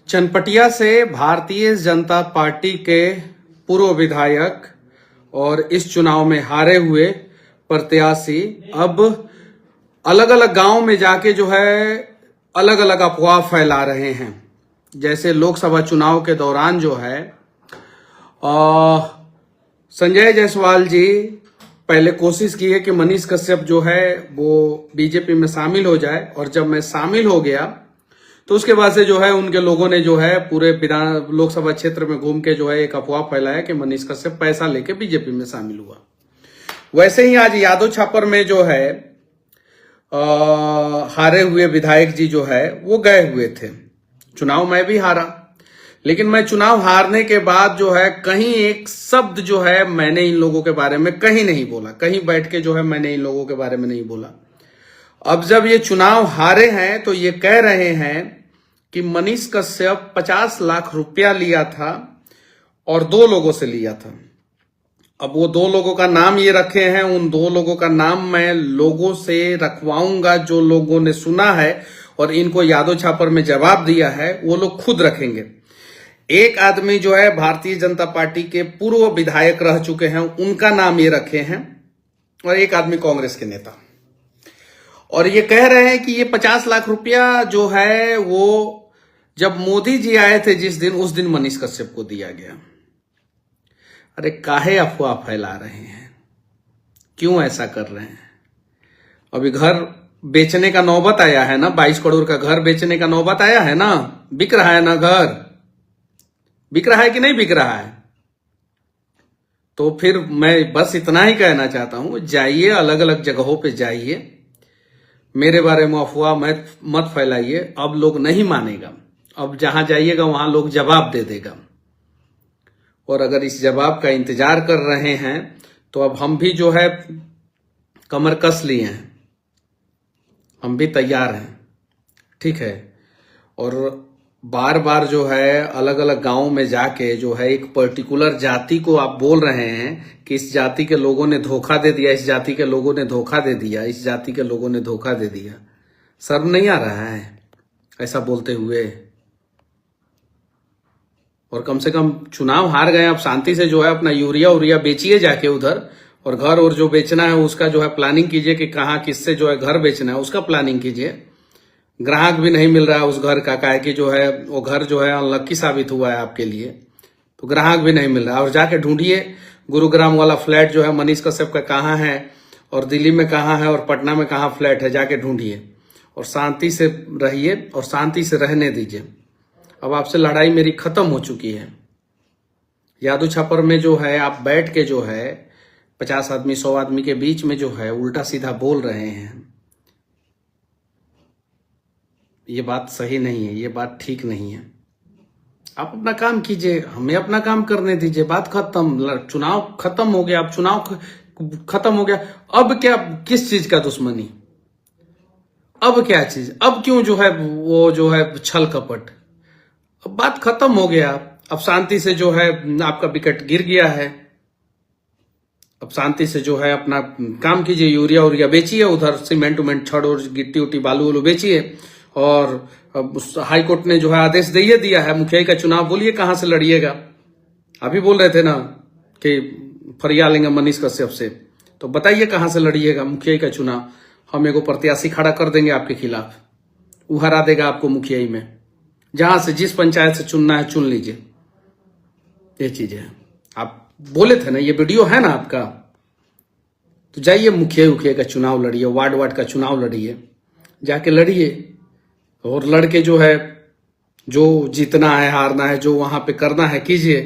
चनपटिया से भारतीय जनता पार्टी के पूर्व विधायक और इस चुनाव में हारे हुए प्रत्याशी अब अलग अलग गांव में जाके जो है अलग अलग अफवाह फैला रहे हैं। जैसे लोकसभा चुनाव के दौरान जो है संजय जायसवाल जी पहले कोशिश की है कि मनीष कश्यप जो है वो बीजेपी में शामिल हो जाए, और जब मैं शामिल हो गया तो उसके बाद से जो है उनके लोगों ने जो है पूरे लोकसभा क्षेत्र में घूम के जो है एक अफवाह फैलाया कि मनीष कश्यप पैसा लेके बीजेपी में शामिल हुआ। वैसे ही आज यादव छापर में जो है हारे हुए विधायक जी जो है वो गए हुए थे। चुनाव मैं भी हारा, लेकिन मैं चुनाव हारने के बाद जो है कहीं एक शब्द जो है मैंने इन लोगों के बारे में कहीं नहीं बोला, कहीं बैठ के जो है मैंने इन लोगों के बारे में नहीं बोला। अब जब ये चुनाव हारे हैं तो ये कह रहे हैं कि मनीष कश्यप 50 लाख रुपया लिया था और 2 लोगों से लिया था। अब वो 2 लोगों का नाम ये रखे हैं, उन 2 लोगों का नाम मैं लोगों से रखवाऊंगा जो लोगों ने सुना है और इनको यादव छापर में जवाब दिया है, वो लोग खुद रखेंगे। एक आदमी जो है भारतीय जनता पार्टी के पूर्व विधायक रह चुके हैं, उनका नाम ये रखे हैं, और एक आदमी कांग्रेस के नेता। और ये कह रहे हैं कि ये 50 लाख रुपया जो है वो जब मोदी जी आए थे जिस दिन, उस दिन मनीष कश्यप को दिया गया। अरे काहे अफवाह फैला रहे हैं, क्यों ऐसा कर रहे हैं? अभी घर बेचने का नौबत आया है ना, 22 करोड़ का घर बेचने का नौबत आया है ना, बिक रहा है ना, घर बिक रहा है कि नहीं बिक रहा है? तो फिर मैं बस इतना ही कहना चाहता हूं, जाइए अलग अलग जगहों पे जाइए, मेरे बारे में अफवाह मत फैलाइए। अब लोग नहीं मानेगा, अब जहां जाइएगा वहां लोग जवाब दे देगा। और अगर इस जवाब का इंतजार कर रहे हैं तो अब हम भी जो है कमर कस लिए हैं, हम भी तैयार हैं, ठीक है। और बार बार जो है अलग अलग गांवों में जाके जो है एक पर्टिकुलर जाति को आप बोल रहे हैं कि इस जाति के लोगों ने धोखा दे दिया, इस जाति के लोगों ने धोखा दे दिया, इस जाति के लोगों ने धोखा दे दिया। शर्म नहीं आ रहा है ऐसा बोलते हुए? और कम से कम चुनाव हार गए, आप शांति से जो है अपना यूरिया बेचिए जाके उधर, और घर और जो बेचना है उसका जो है प्लानिंग कीजिए कि कहाँ किससे जो है घर बेचना है उसका प्लानिंग कीजिए। ग्राहक भी नहीं मिल रहा है उस घर का, काहे कि जो है वो घर जो है अनलक्की साबित हुआ है आपके लिए, तो ग्राहक भी नहीं मिल रहा है। और जाके ढूंढिए गुरुग्राम वाला फ्लैट जो है मनीष कश्यप का कहाँ है, और दिल्ली में कहाँ है, और पटना में कहाँ फ्लैट है, जाके ढूंढिए और शांति से रहिए और शांति से रहने दीजिए। अब आपसे लड़ाई मेरी खत्म हो चुकी है। यादव छापर में जो है आप बैठ के जो है 50 आदमी 100 आदमी के बीच में जो है उल्टा सीधा बोल रहे हैं, ये बात सही नहीं है, ये बात ठीक नहीं है। आप अपना काम कीजिए, हमें अपना काम करने दीजिए, बात खत्म। चुनाव खत्म हो गया, अब चुनाव खत्म हो गया, अब क्या, किस चीज का दुश्मनी, अब क्या चीज, अब क्यों जो है वो जो है छल कपट? अब बात खत्म हो गया, अब शांति से जो है आपका विकेट गिर गया है, अब शांति से जो है अपना काम कीजिए, यूरिया बेचिए, उधर सीमेंट उमेंट छड़ और गिट्टी उट्टी बालू वालू बेचिए। और हाई कोर्ट ने जो है आदेश दे दिया है, मुखिया का चुनाव बोलिए कहां से लड़िएगा। अभी बोल रहे थे ना कि फरिया लेंगे मनीष कश्यप से, तो बताइए कहां से लड़िएगा मुखिया का चुनाव। हम एगो प्रत्याशी खड़ा कर देंगे आपके खिलाफ, वो हरा देगा आपको मुखिया में। जहां से जिस पंचायत से चुनना है चुन लीजिए, ये चीज है। आप बोले थे ना, ये वीडियो है ना आपका, तो जाइए मुखिया का चुनाव लड़िए, वार्ड का चुनाव लड़िए, जाके लड़िए। और लड़के जो है जो जीतना है हारना है जो वहां पे करना है कीजिए।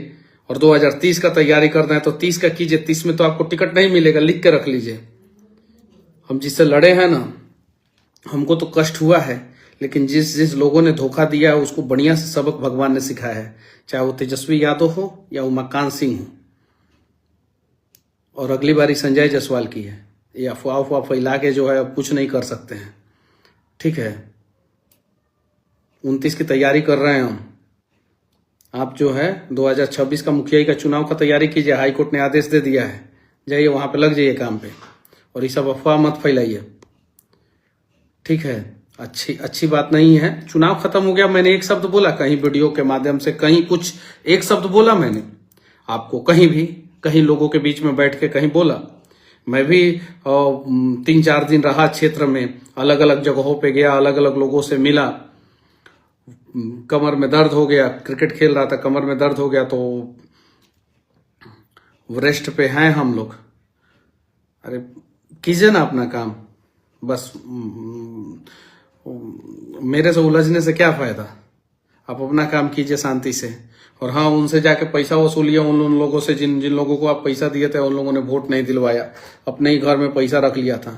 और 2030 का तैयारी करना है तो 30 का कीजिए, 30 में तो आपको टिकट नहीं मिलेगा, लिख के रख लीजिए। हम जिससे लड़े हैं ना, हमको तो कष्ट हुआ है, लेकिन जिस लोगों ने धोखा दिया है उसको बढ़िया से सबक भगवान ने सिखाया है, चाहे वो तेजस्वी यादव हो या उमाकांत सिंह हो। और अगली बारी संजय जायसवाल की है, ये अफवाह फैला के जो है कुछ नहीं कर सकते हैं, ठीक है। 29 की तैयारी कर रहे हैं हम, आप जो है 2026 का मुखिया का चुनाव का तैयारी कीजिए। हाई कोर्ट ने आदेश दे दिया है, जाइए वहां पे लग जाइए काम पे, और ये सब अफवाह मत फैलाइए, ठीक है। अच्छी बात नहीं है। चुनाव खत्म हो गया, मैंने एक शब्द बोला कहीं वीडियो के माध्यम से, कहीं कुछ एक शब्द बोला मैंने आपको, कहीं भी कहीं लोगों के बीच में बैठ के कहीं बोला? मैं भी 3-4 दिन रहा क्षेत्र में, अलग अलग जगहों पे गया, अलग अलग लोगों से मिला। कमर में दर्द हो गया, क्रिकेट खेल रहा था, कमर में दर्द हो गया, तो रेस्ट पे हैं हम लोग। अरे कीजिए ना अपना काम, बस मेरे से उलझने से क्या फायदा? आप अपना काम कीजिए शांति से। और हाँ, उनसे जाके पैसा वसूलिए, उन लोगों से जिन लोगों को आप पैसा दिए थे, उन लोगों ने वोट नहीं दिलवाया, अपने ही घर में पैसा रख लिया था।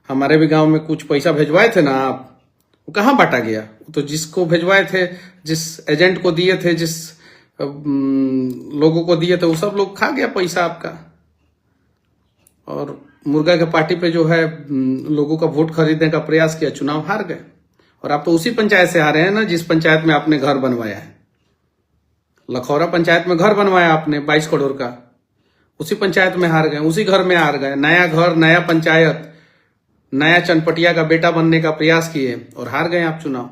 हमारे भी गांव में कुछ पैसा भिजवाए थे ना आप, वो कहाँ बांटा गया? तो जिसको भिजवाए थे, जिस एजेंट को दिए थे, जिस लोगों को दिए थे, वो सब लोग खा गया पैसा आपका। और मुर्गा के पार्टी पे जो है लोगों का वोट खरीदने का प्रयास किया, चुनाव हार गए। और आप तो उसी पंचायत से हारे हैं ना जिस पंचायत में आपने घर बनवाया है। लखौरा पंचायत में घर बनवाया आपने 22 करोड़ का, उसी पंचायत में हार गए, उसी घर में हार गए। नया घर, नया पंचायत, नया चनपटिया का बेटा बनने का प्रयास किए और हार गए आप चुनाव।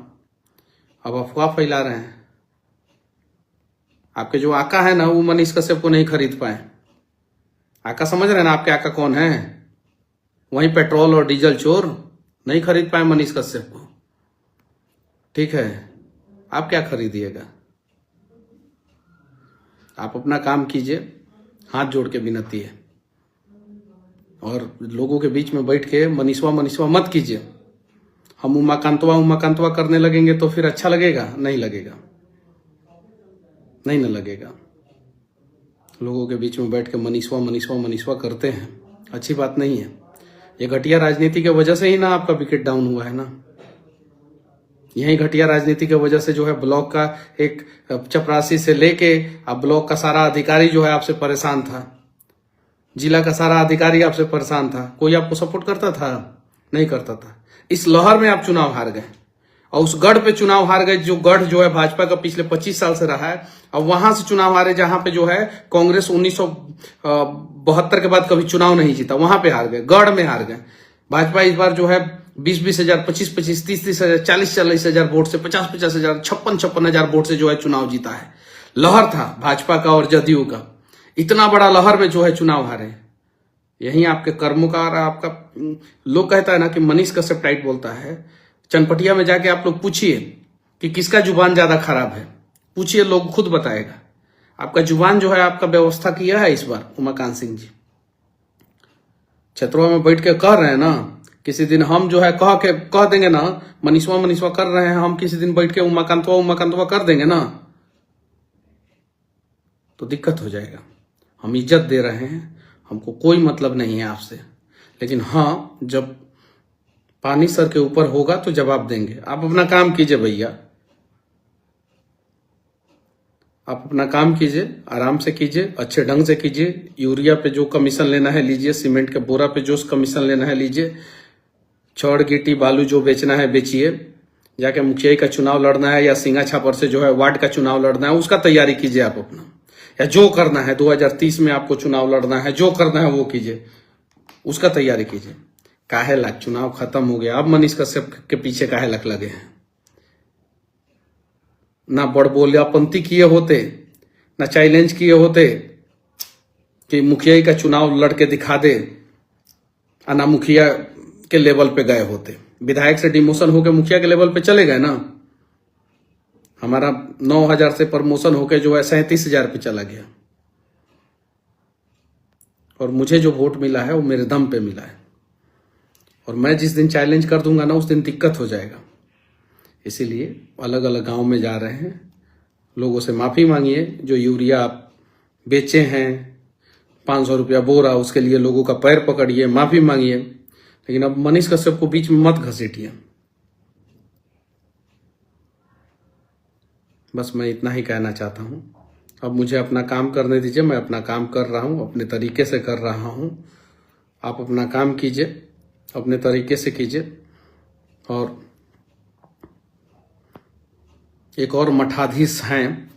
अब अफवाह फैला रहे हैं। आपके जो आका है ना, वो मनीष कश्यप को नहीं खरीद पाए। आका समझ रहे हैं ना आपके आका कौन है? वहीं पेट्रोल और डीजल चोर, नहीं खरीद पाए मनीष कश्यप को। ठीक है, आप क्या खरीदिएगा? आप अपना काम कीजिए, हाथ जोड़ के विनती है। और लोगों के बीच में बैठ के मनीषवा मत कीजिए। हम उमाकांतवा करने लगेंगे तो फिर अच्छा लगेगा? नहीं लगेगा, नहीं ना लगेगा। लोगों के बीच में बैठ के मनीषवा करते हैं, अच्छी बात नहीं है। ये घटिया राजनीति के वजह से ही ना आपका विकेट डाउन हुआ है ना। यही घटिया राजनीति की वजह से जो है ब्लॉक का एक चपरासी से लेके अब ब्लॉक का सारा अधिकारी जो है आपसे परेशान था, जिला का सारा अधिकारी आपसे परेशान था। कोई आपको सपोर्ट करता था? नहीं करता था। इस लहर में आप चुनाव हार गए और उस गढ़ पे चुनाव हार गए, जो गढ़ जो है भाजपा का पिछले 25 साल से रहा है। अब वहां से चुनाव हारे जहां पे जो है कांग्रेस 1972 के बाद कभी चुनाव नहीं जीता, वहां पे हार गए, गढ़ में हार गए। भाजपा इस बार जो है 20-20 हजार, 25-25, 30-30 हजार, 40-40 हजार वोट से, 50-50 हजार, 56-56 हजार वोट से जो है चुनाव जीता है। लहर था भाजपा का और जदयू का, इतना बड़ा लहर में जो है चुनाव हारे। यही आपके कर्मों का और आपका, लोग कहता है ना कि मनीष कश्यप टाइट बोलता है। चनपटिया में जाके आप लोग पूछिए कि किसका जुबान ज्यादा खराब है, पूछिए, लोग खुद बताएगा। आपका जुबान जो है आपका व्यवस्था किया है इस बार उमाकांत सिंह जी। क्षेत्रों में बैठ के कह रहे हैं ना, किसी दिन हम जो है कह देंगे ना, मनीषवा कर रहे हैं, हम किसी दिन बैठ के उमाकांतवा कर देंगे ना, तो दिक्कत हो जाएगा। हम इज्जत दे रहे हैं, हमको कोई मतलब नहीं है आपसे, लेकिन हाँ, जब पानी सर के ऊपर होगा तो जवाब देंगे। आप अपना काम कीजिए भैया, आप अपना काम कीजिए, आराम से कीजिए, अच्छे ढंग से कीजिए। यूरिया पे जो कमीशन लेना है लीजिए, सीमेंट के बोरा पे जो कमीशन लेना है लीजिए, छड़ गिट्टी बालू जो बेचना है बेचिए। जाके मुखिया का चुनाव लड़ना है या सिंगा छापर से जो है वार्ड का चुनाव लड़ना है, उसका तैयारी कीजिए आप अपना। या जो करना है 2030 में आपको चुनाव लड़ना है, जो करना है वो कीजिए, उसका तैयारी कीजिए। काहे लाख चुनाव खत्म हो गया, अब मनीष कश्यप के पीछे काहे लाख लगे हैं? ना बड़ बोलियापंती किए होते, ना चैलेंज किए होते कि मुखिया का चुनाव लड़के दिखा दे, और ना मुखिया के लेवल पे गए होते। विधायक से डिमोशन होकर मुखिया के लेवल पे चले गए ना। हमारा 9,000 से प्रमोशन होकर जो है 37,000 पे चला गया। और मुझे जो वोट मिला है वो मेरे दम पे मिला है, और मैं जिस दिन चैलेंज कर दूंगा ना, उस दिन दिक्कत हो जाएगा। इसीलिए अलग अलग गांव में जा रहे हैं, लोगों से माफी मांगिए। जो यूरिया आप बेचे हैं 500 रुपया बोरा, उसके लिए लोगों का पैर पकड़िए, माफी मांगिए। लेकिन अब मनीष कश्यप को बीच में मत घसीटिए। बस मैं इतना ही कहना चाहता हूं। अब मुझे अपना काम करने दीजिए, मैं अपना काम कर रहा हूं, अपने तरीके से कर रहा हूं। आप अपना काम कीजिए, अपने तरीके से कीजिए। और एक और मठाधीश हैं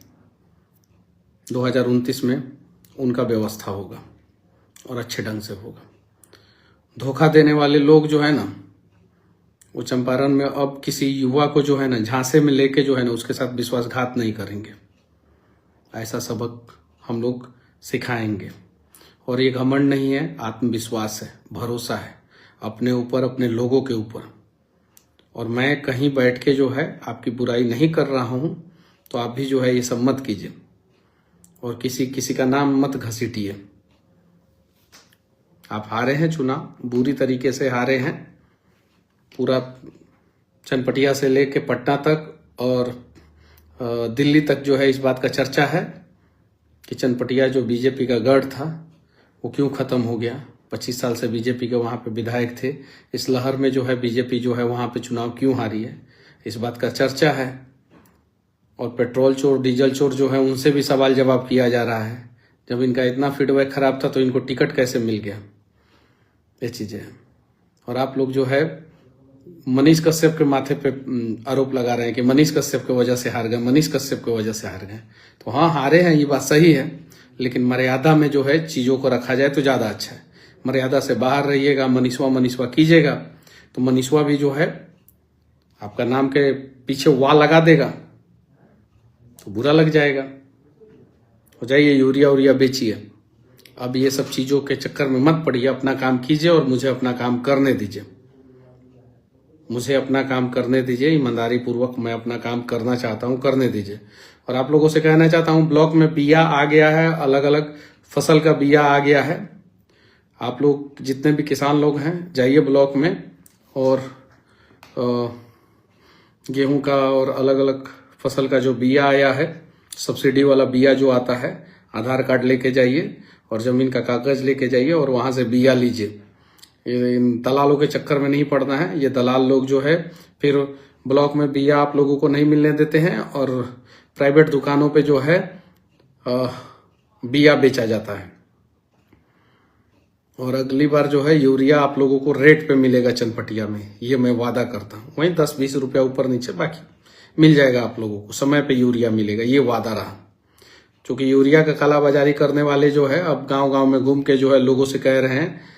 2029 में, उनका व्यवस्था होगा और अच्छे ढंग से होगा। धोखा देने वाले लोग जो है ना, वो चंपारण में अब किसी युवा को जो है ना झांसे में लेके जो है ना उसके साथ विश्वासघात नहीं करेंगे। ऐसा सबक हम लोग सिखाएंगे। और ये घमंड नहीं है, आत्मविश्वास है, भरोसा है अपने ऊपर, अपने लोगों के ऊपर। और मैं कहीं बैठ के जो है आपकी बुराई नहीं कर रहा हूं, तो आप भी जो है ये सब मत कीजिए और किसी का नाम मत घसीटिए। आप हारे हैं चुनाव, बुरी तरीके से हारे हैं। पूरा चनपटिया से लेके पटना तक और दिल्ली तक जो है इस बात का चर्चा है कि चनपटिया जो बीजेपी का गढ़ था वो क्यों खत्म हो गया। 25 साल से बीजेपी के वहां पे विधायक थे। इस लहर में जो है बीजेपी जो है वहां पे चुनाव क्यों हारी है, इस बात का चर्चा है। और पेट्रोल चोर, डीजल चोर जो है उनसे भी सवाल जवाब किया जा रहा है। जब इनका इतना फीडबैक खराब था तो इनको टिकट कैसे मिल गया, ये चीजें हैं। और आप लोग जो है मनीष कश्यप के माथे पे आरोप लगा रहे हैं कि मनीष कश्यप की वजह से हार गए, मनीष कश्यप की वजह से हार गए। तो हाँ, हारे हैं, ये बात सही है, लेकिन मर्यादा में जो है चीजों को रखा जाए तो ज्यादा अच्छा है। मर्यादा से बाहर रहिएगा, मनीषवा कीजिएगा तो मनीषवा भी जो है आपका नाम के पीछे वाह लगा देगा तो बुरा लग जाएगा। हो जाइए, यूरिया बेचिए। अब ये सब चीजों के चक्कर में मत पड़िए, अपना काम कीजिए और मुझे अपना काम करने दीजिए। मुझे अपना काम करने दीजिए, ईमानदारी पूर्वक मैं अपना काम करना चाहता हूं, करने दीजिए। और आप लोगों से कहना चाहता हूं, ब्लॉक में बिया आ गया है, अलग अलग फसल का बिया आ गया है। आप लोग जितने भी किसान लोग हैं जाइए ब्लॉक में, और गेहूं का और अलग अलग फसल का जो बिया आया है, सब्सिडी वाला बिया जो आता है, आधार कार्ड लेके जाइए और जमीन का कागज लेके जाइए और वहां से बिया लीजिए। इन दलालों के चक्कर में नहीं पड़ना है। ये दलाल लोग जो है फिर ब्लॉक में बिया आप लोगों को नहीं मिलने देते हैं और प्राइवेट दुकानों पे जो है बिया बेचा जाता है। और अगली बार जो है यूरिया आप लोगों को रेट पे मिलेगा चनपटिया में, ये मैं वादा करता हूं। वहीं 10-20 रुपया ऊपर नीचे बाकी मिल जाएगा आप लोगों को, समय पे यूरिया मिलेगा, ये वादा रहा। क्योंकि यूरिया का कालाबाजारी करने वाले जो है अब गांव-गांव में घूम के जो है लोगों से कह रहे हैं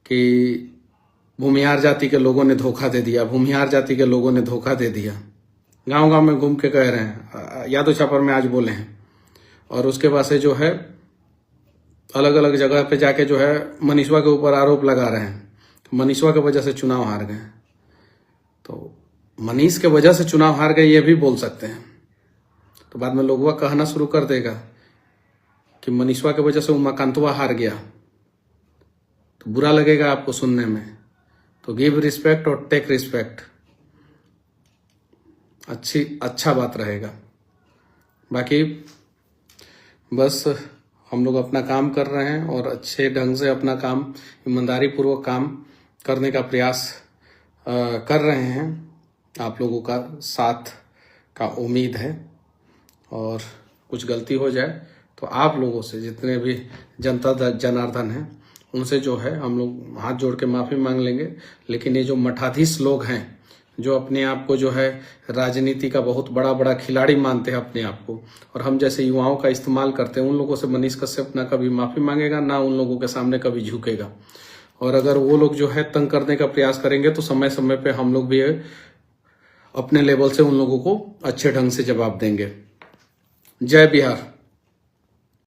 कि भूमिहार जाति के लोगों ने धोखा दे दिया, भूमिहार जाति के लोगों ने धोखा दे दिया। गांव-गांव में घूम के कह रहे हैं, यादव छापर में आज बोले हैं। और उसके बाद से जो है अलग अलग जगह पे जाके जो है मनीषवा के ऊपर आरोप लगा रहे हैं, मनीषवा की वजह से चुनाव हार गए। तो मनीष के वजह से चुनाव हार गए ये भी बोल सकते हैं। तो बाद में लोगवा कहना शुरू कर देगा कि मनीषवा की वजह से उमाकांतवा हार गया, तो बुरा लगेगा आपको सुनने में। तो गिव रिस्पेक्ट और टेक रिस्पेक्ट, अच्छा बात रहेगा। बाकी बस हम लोग अपना काम कर रहे हैं और अच्छे ढंग से अपना काम, ईमानदारी पूर्वक काम करने का प्रयास कर रहे हैं। आप लोगों का साथ का उम्मीद है, और कुछ गलती हो जाए तो आप लोगों से, जितने भी जनता जनार्दन हैं, उनसे जो है हम लोग हाथ जोड़ के माफ़ी मांग लेंगे। लेकिन ये जो मठाधीश लोग हैं, जो अपने आप को जो है राजनीति का बहुत बड़ा खिलाड़ी मानते हैं अपने आप को, और हम जैसे युवाओं का इस्तेमाल करते हैं, उन लोगों से मनीष कश्यप ना कभी माफ़ी मांगेगा, ना उन लोगों के सामने कभी झुकेगा। और अगर वो लोग जो है तंग करने का प्रयास करेंगे तो समय समय पे हम लोग भी अपने लेवल से उन लोगों को अच्छे ढंग से जवाब देंगे। जय बिहार।